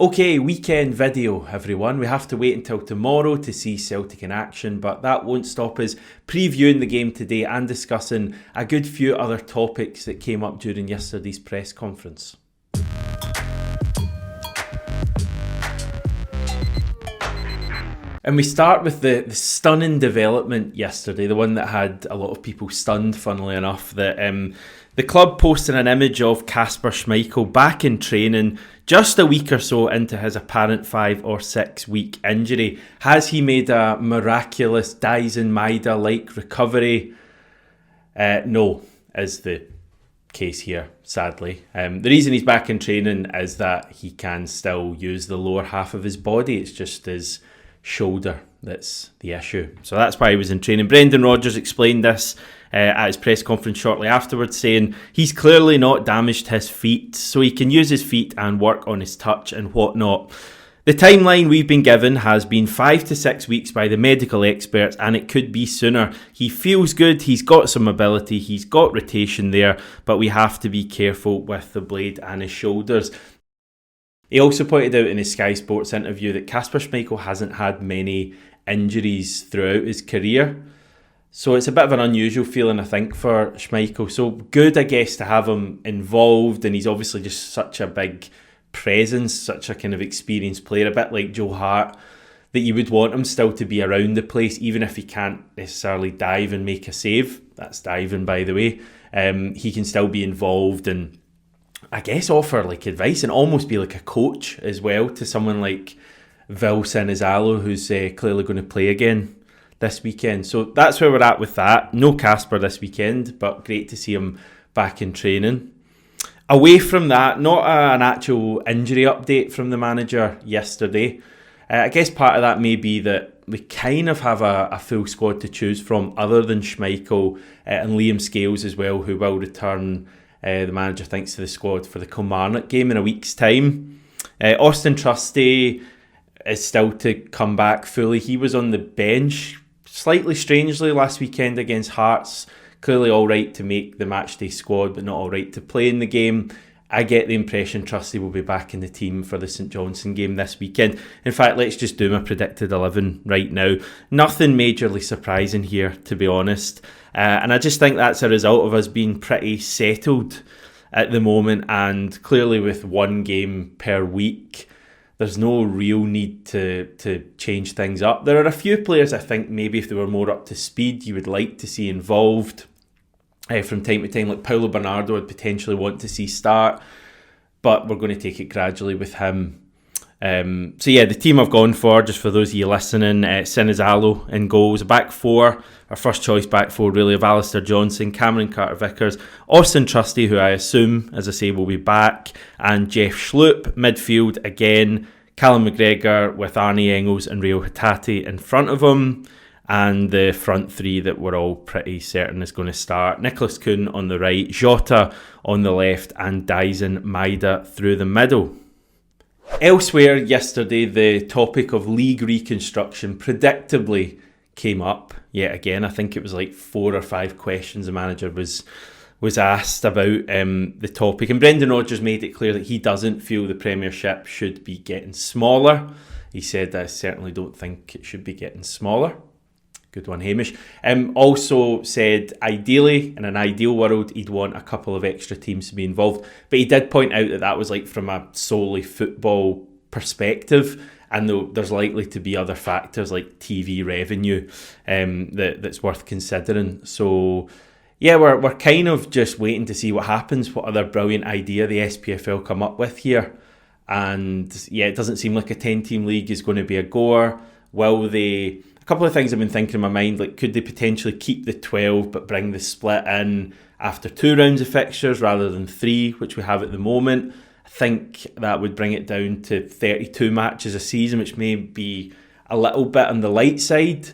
Okay, weekend video, everyone. We have to wait until tomorrow to see Celtic in action, but that won't stop us previewing the game today and discussing a good few other topics that came up during yesterday's press conference. And we start with the stunning development yesterday, the one that had a lot of people stunned, funnily enough, that the club posted an image of Kasper Schmeichel back in training just a week or so into his apparent 5 or 6 week injury. Has he made a miraculous Dyson Maida-like recovery? No, is the case here, sadly. The reason he's back in training is that he can still use the lower half of his body. It's just his shoulder that's the issue. So that's why he was in training. Brendan Rodgers explained this at his press conference shortly afterwards, saying he's clearly not damaged his feet, so he can use his feet and work on his touch and whatnot. The timeline we've been given has been 5 to 6 weeks by the medical experts, and it could be sooner. He feels good, he's got some mobility, he's got rotation there, but we have to be careful with the blade and his shoulders. He also pointed out in his Sky Sports interview that Kasper Schmeichel hasn't had many injuries throughout his career. So it's a bit of an unusual feeling, I think, for Schmeichel. So good, I guess, to have him involved, and he's obviously just such a big presence, such a kind of experienced player, a bit like Joe Hart, that you would want him still to be around the place, even if he can't necessarily dive and make a save. That's diving, by the way. He can still be involved and I guess offer like advice and almost be like a coach as well to someone like Vil Sinizalo, who's clearly going to play again this weekend. So that's where we're at with that. No Kasper this weekend, but great to see him back in training. Away from that, not an actual injury update from the manager yesterday. I guess part of that may be that we kind of have a full squad to choose from other than Schmeichel and Liam Scales as well, who will return, the manager thinks, to the squad for the Kilmarnock game in a week's time. Austin Trusty is still to come back fully. He was on the bench slightly strangely last weekend against Hearts. Clearly all right to make the matchday squad, but not all right to play in the game. I get the impression Trusty will be back in the team for the St Johnstone game this weekend. In fact, let's just do my predicted 11 right now. Nothing majorly surprising here, to be honest. And I just think that's a result of us being pretty settled at the moment, and clearly with one game per week, there's no real need to change things up. There are a few players I think maybe if they were more up to speed you would like to see involved from time to time, like Paulo Bernardo I'd potentially want to see start, but we're going to take it gradually with him. So yeah, the team I've gone for, just for those of you listening, Sinizalo in goals, a back four, our first choice back four really, of Alistair Johnson, Cameron Carter-Vickers, Austin Trusty, who I assume, as I say, will be back, and Jeff Schlupp. Midfield again, Callum McGregor with Arnie Engels and Rio Hatate in front of him, and the front three that we're all pretty certain is going to start: Nicholas Kuhn on the right, Jota on the left, and Dyson Maida through the middle. Elsewhere yesterday, the topic of league reconstruction predictably came up yet again. I think it was like 4 or 5 questions the manager was asked about the topic, and Brendan Rodgers made it clear that he doesn't feel the Premiership should be getting smaller. He said, I certainly don't think it should be getting smaller. Good one, Hamish. Also said, ideally, in an ideal world, he'd want a couple of extra teams to be involved. But he did point out that was like from a solely football perspective, and there's likely to be other factors like TV revenue that's worth considering. So yeah, we're kind of just waiting to see what happens, what other brilliant idea the SPFL come up with here. And yeah, it doesn't seem like a 10-team league is going to be a goer. Will they... A couple of things I've been thinking in my mind, like could they potentially keep the 12 but bring the split in after 2 rounds of fixtures rather than 3, which we have at the moment? I think that would bring it down to 32 matches a season, which may be a little bit on the light side.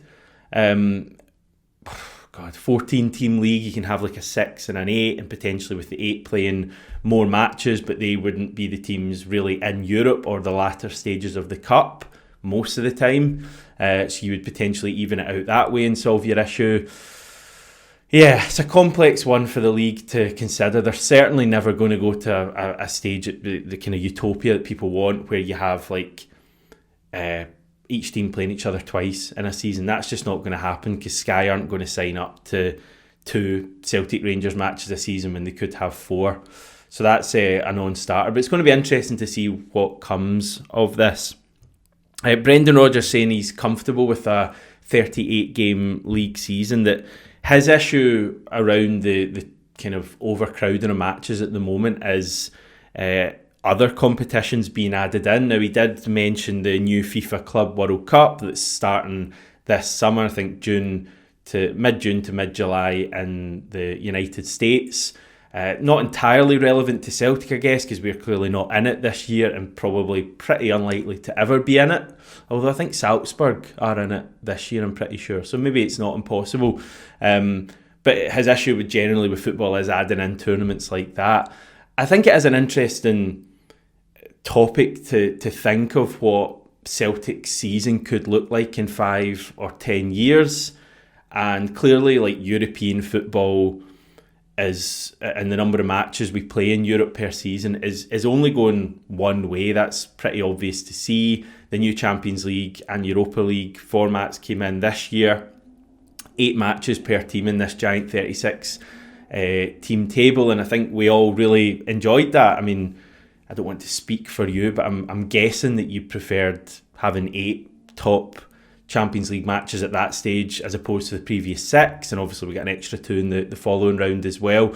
14-team league, you can have like a 6 and an 8, and potentially with the 8 playing more matches, but they wouldn't be the teams really in Europe or the latter stages of the Cup most of the time. So you would potentially even it out that way and solve your issue. Yeah, it's a complex one for the league to consider. They're certainly never going to go to a stage at the kind of utopia that people want, where you have like each team playing each other twice in a season. That's just not going to happen, because Sky aren't going to sign up to 2 Celtic Rangers matches a season when they could have 4. So that's a non-starter. But it's going to be interesting to see what comes of this. Brendan Rodgers saying he's comfortable with a 38-game league season, that his issue around the kind of overcrowding of matches at the moment is other competitions being added in. Now, he did mention the new FIFA Club World Cup that's starting this summer, I think mid-June to mid-July in the United States. Not entirely relevant to Celtic, I guess, because we're clearly not in it this year and probably pretty unlikely to ever be in it. Although I think Salzburg are in it this year, I'm pretty sure. So maybe it's not impossible. But his issue generally with football is adding in tournaments like that. I think it is an interesting topic to think of what Celtic's season could look like in 5 or 10 years. And clearly, like, European football is, and the number of matches we play in Europe per season is only going one way. That's pretty obvious to see. The new Champions League and Europa League formats came in this year. 8 matches per team in this giant 36 team table, and I think we all really enjoyed that. I mean, I don't want to speak for you, but I'm guessing that you preferred having 8 top Champions League matches at that stage as opposed to the previous 6, and obviously we got an extra 2 in the following round as well.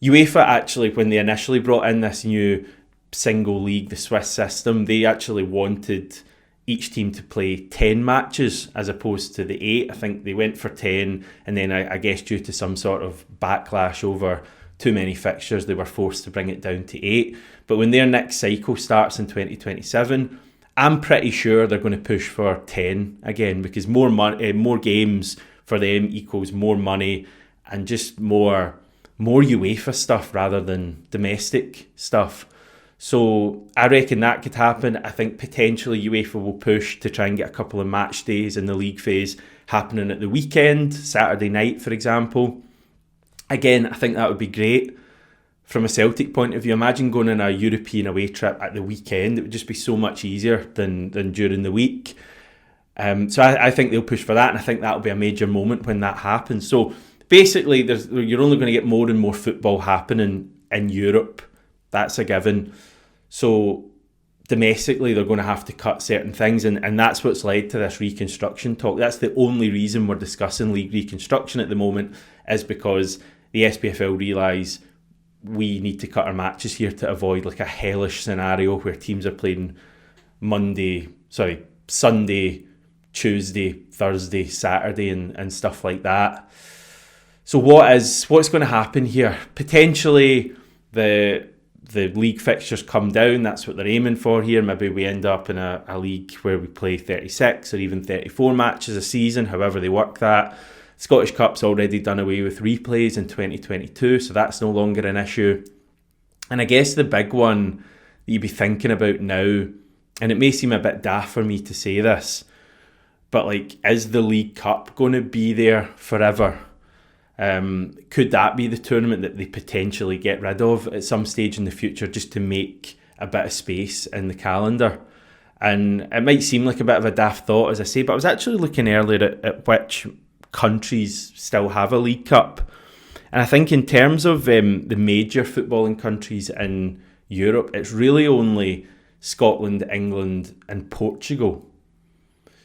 UEFA actually, when they initially brought in this new single league, the Swiss system, they actually wanted each team to play 10 matches as opposed to the 8. I think they went for 10, and then I guess due to some sort of backlash over too many fixtures, they were forced to bring it down to 8. But when their next cycle starts in 2027, I'm pretty sure they're going to push for 10 again, because more money, more games for them equals more money and just more UEFA stuff rather than domestic stuff. So I reckon that could happen. I think potentially UEFA will push to try and get a couple of match days in the league phase happening at the weekend, Saturday night, for example. Again, I think that would be great. From a Celtic point of view, imagine going on a European away trip at the weekend. It would just be so much easier than during the week. So I think they'll push for that, and I think that'll be a major moment when that happens. So basically, you're only going to get more and more football happening in Europe. That's a given. So domestically, they're going to have to cut certain things, and that's what's led to this reconstruction talk. That's the only reason we're discussing league reconstruction at the moment, is because the SPFL realise we need to cut our matches here to avoid like a hellish scenario where teams are playing Sunday, Tuesday, Thursday, Saturday and stuff like that. So what's going to happen here? Potentially the league fixtures come down. That's what they're aiming for here. Maybe we end up in a league where we play 36 or even 34 matches a season, however they work that. Scottish Cup's already done away with replays in 2022, so that's no longer an issue. And I guess the big one that you'd be thinking about now, and it may seem a bit daft for me to say this, but like, is the League Cup going to be there forever? Could that be the tournament that they potentially get rid of at some stage in the future, just to make a bit of space in the calendar? And it might seem like a bit of a daft thought, as I say, but I was actually looking earlier at which countries still have a League Cup. And I think in terms of the major footballing countries in Europe, it's really only Scotland, England and Portugal.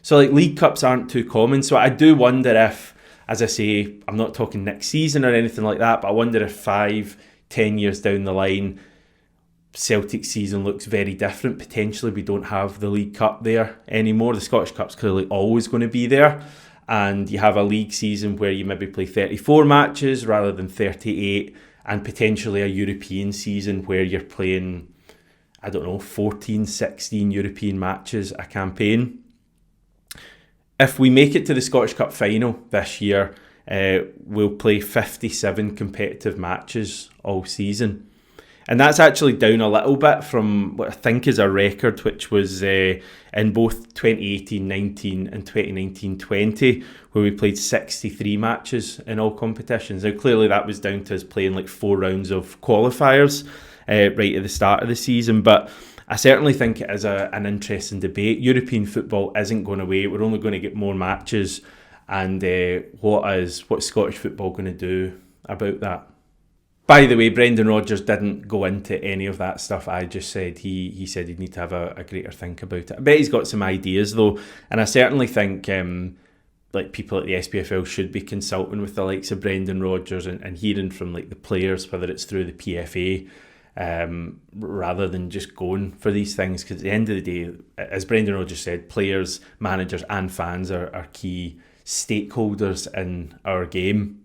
So like, League Cups aren't too common. So I do wonder if, as I say, I'm not talking next season or anything like that, but I wonder if 5-10 years down the line, Celtic's season looks very different. Potentially we don't have the League Cup there anymore. The Scottish Cup's clearly always going to be there. And you have a league season where you maybe play 34 matches rather than 38, and potentially a European season where you're playing, 14, 16 European matches a campaign. If we make it to the Scottish Cup final this year, we'll play 57 competitive matches all season. And that's actually down a little bit from what I think is a record, which was in both 2018-19 and 2019-20, where we played 63 matches in all competitions. Now, clearly that was down to us playing like 4 rounds of qualifiers right at the start of the season. But I certainly think it is an interesting debate. European football isn't going away. We're only going to get more matches. And what's Scottish football going to do about that? By the way, Brendan Rodgers didn't go into any of that stuff I just said. He said he'd need to have a greater think about it. I bet he's got some ideas though, and I certainly think like people at the SPFL should be consulting with the likes of Brendan Rodgers and hearing from like the players, whether it's through the PFA, rather than just going for these things. Because at the end of the day, as Brendan Rodgers said, players, managers and fans are key stakeholders in our game.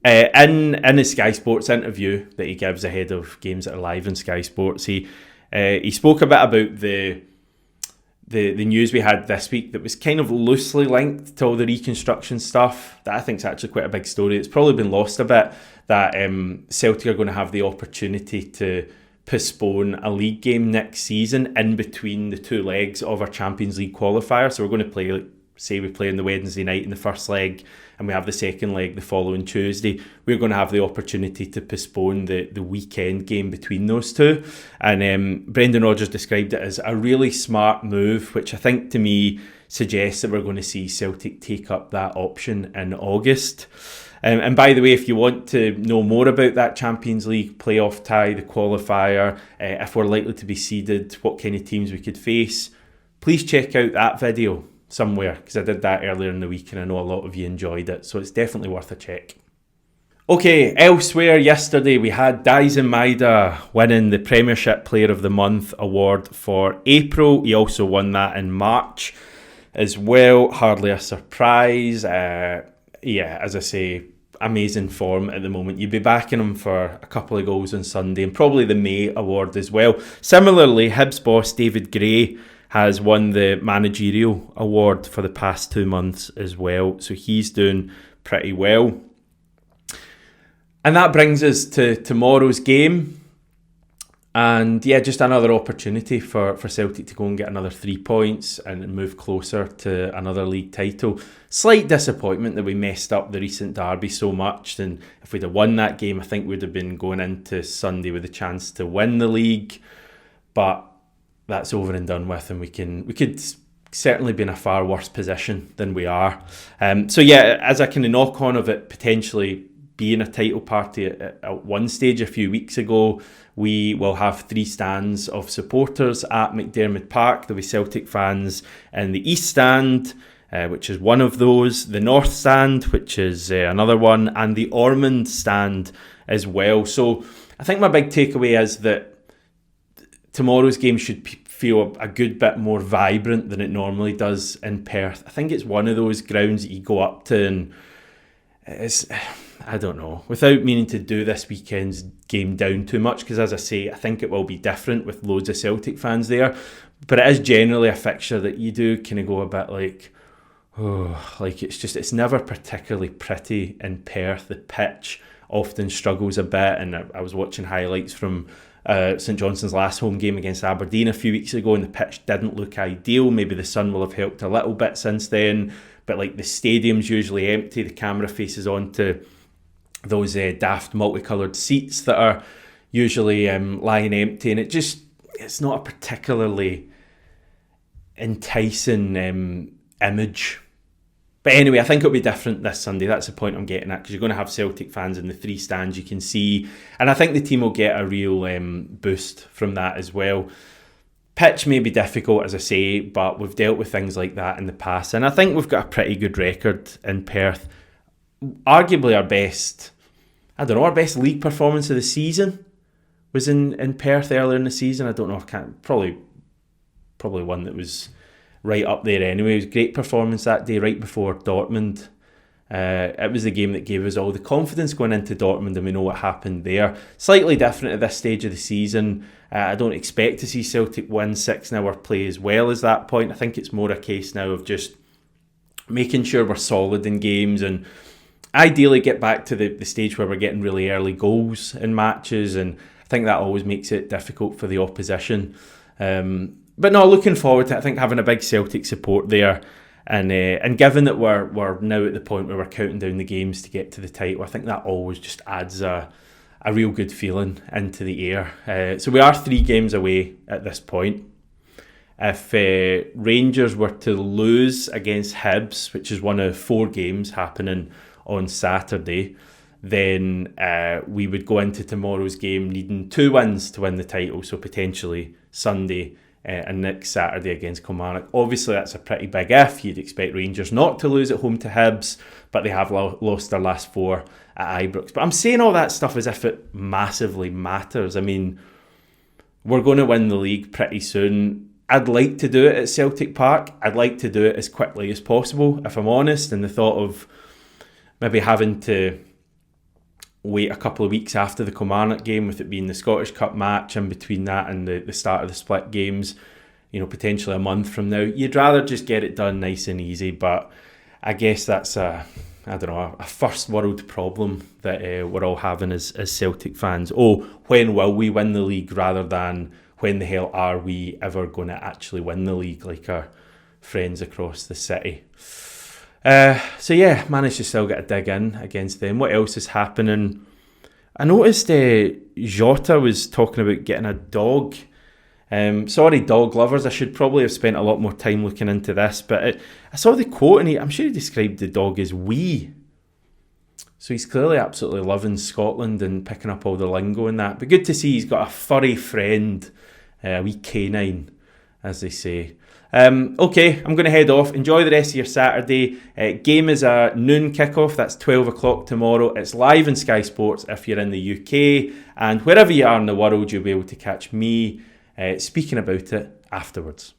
In the Sky Sports interview that he gives ahead of games that are live on Sky Sports, he spoke a bit about the news we had this week that was kind of loosely linked to all the reconstruction stuff that I think is actually quite a big story. It's probably been lost a bit that Celtic are going to have the opportunity to postpone a league game next season in between the 2 legs of our Champions League qualifier. So we're going to play, say we play on the Wednesday night in the first leg and we have the second leg the following Tuesday, we're going to have the opportunity to postpone the weekend game between those two. And Brendan Rodgers described it as a really smart move, which I think to me suggests that we're going to see Celtic take up that option in August. And by the way, if you want to know more about that Champions League playoff tie, the qualifier, if we're likely to be seeded, what kind of teams we could face, please check out that video somewhere, because I did that earlier in the week and I know a lot of you enjoyed it, so it's definitely worth a check. Okay, elsewhere yesterday we had Dyson Maeda winning the Premiership Player of the Month award for April. He also won that in March as well. Hardly a surprise. As I say, amazing form at the moment. You'd be backing him for a couple of goals on Sunday and probably the May award as well. Similarly, Hibs boss David Gray has won the managerial award for the past 2 months as well. So he's doing pretty well. And that brings us to tomorrow's game. And yeah, just another opportunity for Celtic to go and get another 3 points and move closer to another league title. Slight disappointment that we messed up the recent derby so much. And if we'd have won that game, I think we'd have been going into Sunday with a chance to win the league. But that's over and done with, and we could certainly be in a far worse position than we are. So yeah, as a kind of knock on of it potentially being a title party at one stage a few weeks ago, we will have 3 stands of supporters at McDiarmid Park. There'll be Celtic fans in the East Stand, which is one of those, the North Stand, which is another one, and the Ormond Stand as well. So I think my big takeaway is that tomorrow's game should feel a good bit more vibrant than it normally does in Perth. I think it's one of those grounds that you go up to and it's, I don't know, without meaning to do this weekend's game down too much, because as I say, I think it will be different with loads of Celtic fans there, but it is generally a fixture that you do kind of go a bit like, it's never particularly pretty in Perth. The pitch often struggles a bit, and I was watching highlights from St Johnstone's last home game against Aberdeen a few weeks ago, and the pitch didn't look ideal. Maybe the sun will have helped a little bit since then, but like the stadium's usually empty. The camera faces onto those daft multicoloured seats that are usually lying empty, and it's not a particularly enticing image. But anyway, I think it'll be different this Sunday. That's the point I'm getting at, because you're going to have Celtic fans in the 3 stands you can see. And I think the team will get a real boost from that as well. Pitch may be difficult, as I say, but we've dealt with things like that in the past. And I think we've got a pretty good record in Perth. Arguably our best league performance of the season was in Perth earlier in the season. I don't know, probably one that was right up there anyway. It was a great performance that day, right before Dortmund. It was the game that gave us all the confidence going into Dortmund, and we know what happened there. Slightly different at this stage of the season. I don't expect to see Celtic win 6-0 or play as well as that point. I think it's more a case now of just making sure we're solid in games and ideally get back to the stage where we're getting really early goals in matches. And think that always makes it difficult for the opposition. But no, looking forward to it. I think having a big Celtic support there, and given that we're now at the point where we're counting down the games to get to the title, I think that always just adds a real good feeling into the air. So we are 3 games away at this point. If Rangers were to lose against Hibs, which is one of 4 games happening on Saturday, then we would go into tomorrow's game needing 2 wins to win the title, so potentially Sunday and next Saturday against Kilmarnock. Obviously that's a pretty big if. You'd expect Rangers not to lose at home to Hibs, but they have lost their last 4 at Ibrox. But I'm saying all that stuff as if it massively matters. I mean, we're going to win the league pretty soon. I'd like to do it at Celtic Park. I'd like to do it as quickly as possible, if I'm honest, and the thought of maybe having to wait a couple of weeks after the Kilmarnock game, with it being the Scottish Cup match in between that and the start of the split games, potentially a month from now. You'd rather just get it done nice and easy, but I guess that's a first world problem that we're all having as Celtic fans. When will we win the league, rather than when the hell are we ever going to actually win the league like our friends across the city. So yeah, managed to still get a dig in against them. What else is happening? I noticed Jota was talking about getting a dog. Sorry, dog lovers, I should probably have spent a lot more time looking into this, but I saw the quote and I'm sure he described the dog as wee. So he's clearly absolutely loving Scotland and picking up all the lingo and that. But good to see he's got a furry friend, a wee canine, as they say. Okay, I'm going to head off. Enjoy the rest of your Saturday. Game is a noon kickoff. That's 12 o'clock tomorrow. It's live on Sky Sports if you're in the UK. And wherever you are in the world, you'll be able to catch me speaking about it afterwards.